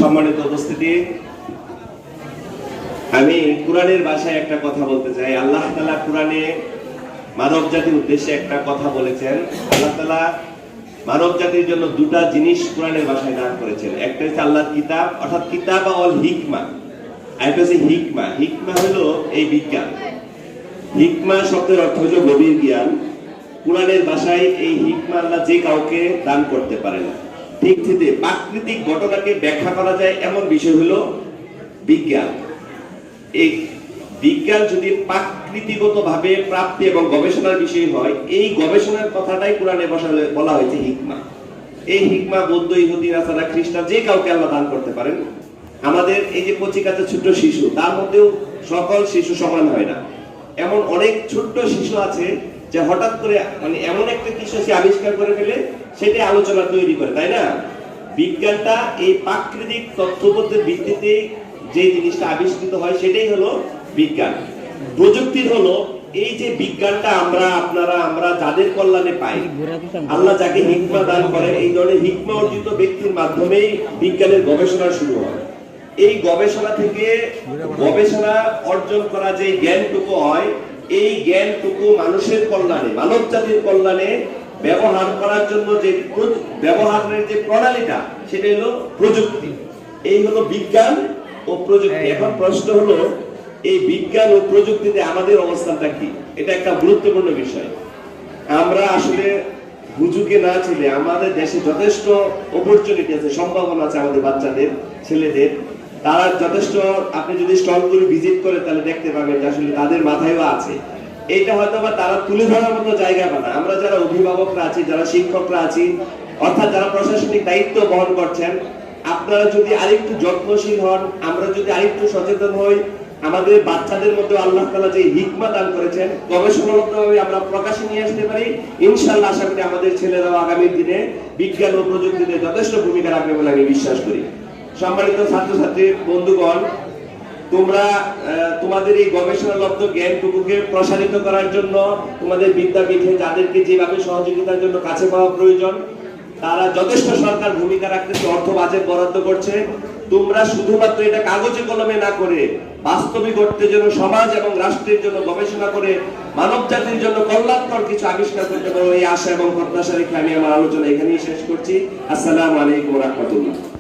সম্মানিত উপস্থিতি, আমি কোরআনের ভাষায় একটা কথা বলতে চাই। আল্লাহ তাআলা কোরআনে মানব জাতির উদ্দেশ্যে একটা কথা বলেছেন। আল্লাহ তাআলা মানব জাতির জন্য দুটা জিনিস কোরআনের ভাষায় দান করেছেন। একটা হচ্ছে আল্লাহর কিতাব, অর্থাৎ কিতাব অল হিকমা, আর একটা হচ্ছে হিকমা। হিকমা হলো এই বিজ্ঞান। হিকমা শব্দের অর্থ হলো গভীর জ্ঞান। কোরআনের ভাষায় এই হিকমা আল্লাহ যে কাউকে দান করতে পারেন। ঠিক থেকে প্রাকৃতিক ঘটনাকে ব্যাখ্যা করা যায় এমন বিষয় হলো বিজ্ঞান। এই বিজ্ঞান যদি প্রাকৃতিগত ভাবে প্রাপ্তি এবং গবেষণার বিষয় হয়, এই গবেষণার কথাটাই কোরআনে বলা হয়েছে হিকমা। এই হিকমা বৌদ্ধ, ইহুদি, নাসারা, খ্রিস্টান যে কাউকে আল্লাহ দান করতে পারেন। আমাদের এই যে কচিকাঁচা ছোট্ট শিশু, তার মধ্যেও সকল শিশু সমান হয় না। এমন অনেক ছোট্ট শিশু আছে যে হঠাৎ করে মানে এমন একটা কিছু সে আবিষ্কার করে ফেলে, সেটাই আলোচনা তৈরি করে, তাই না? বিজ্ঞানটা এই প্রাকৃতিক তথ্যপত্রের ভিত্তিতে যে জিনিসটা আবিষ্কৃত হয় সেটাই হলো বিজ্ঞান। প্রযুক্তির হলো এই যে বিজ্ঞানটা আমরা যাদের কল্যাণে পাই, আল্লাহ যাকে হিকমা দান করে, এই ধরনের হিকমা অর্জিত ব্যক্তির মাধ্যমেই বিজ্ঞানের গবেষণা শুরু হয়। এই গবেষণা থেকে গবেষণা অর্জন করা যে জ্ঞানটুকু হয়, এই জ্ঞানটুকু মানুষের কল্যাণে, মানব জাতির কল্যাণে ব্যবহার করার জন্য যে ব্যবহারের যে প্রণালীটা, সেটা হলো প্রযুক্তি। এই হলো বিজ্ঞান ও প্রযুক্তি। এখন প্রশ্ন হলো, এই বিজ্ঞান ও প্রযুক্তিতে আমাদের অবস্থানটা কি? এটা একটা গুরুত্বপূর্ণ বিষয়। আমরা আসলে হুজুকে না ছিলে, আমাদের দেশে যথেষ্ট অপরচুনিটি আছে, সম্ভাবনা আছে আমাদের বাচ্চাদের, ছেলেদের। তারা যথেষ্ট, আপনি যদি স্টলগুলো ভিজিট করে তাহলে দেখতে পাবেন যে আসলে তাদের মাথায়ও আছে। এইটা হয়তো বা তারা তুলে ধরার মতো জায়গা পায় না। আমরা যারা অভিভাবকরা আছি, যারা শিক্ষকরা আছি, অর্থাৎ যারা প্রশাসনিক দায়িত্ব বহন করছেন, আপনারা যদি আরেকটু যত্নশীল হন, আমরা যদি আরেকটু সচেতন হই, আমাদের বাচ্চাদের মধ্যে আল্লাহ তাআলা যে হিকমা দান করেছেন, গবেষণাগতভাবে আমরা প্রকাশে নিয়ে আসতে পারি, ইনশাআল্লাহ আশা করি আমাদের ছেলেরাও আগামী দিনে বিজ্ঞান ও প্রযুক্তিতে যথেষ্ট ভূমিকা রাখবে বলে আমি বিশ্বাস করি। সম্মানিত ছাত্রছাত্রী বন্ধুগণ, তোমরা তোমাদের এই গবেষণালব্ধ জ্ঞানটুকুকে প্রসারিত করার জন্য তোমাদের বিদ্যাপীঠে যাদেরকে যেভাবে সহযোগিতার জন্য কাছে পাওয়া প্রয়োজন, তারা যথেষ্ট সরকার ভূমিকা রাখতেছে, অর্থ বাজেট বরাদ্দ করছে। তোমরা শুধুমাত্র এটা কাগজে কলমে না করে বাস্তবিক অর্থে যেন সমাজ এবং রাষ্ট্রের জন্য গবেষণা করে মানব জাতির জন্য কল্যাণকর কিছু আবিষ্কার করতে পারো, এই আশা এবং প্রত্যাশা রেখে আমি আমার আলোচনা এখানেই শেষ করছি। আসসালামু আলাইকুম ওয়া রাহমাতুল্লাহ।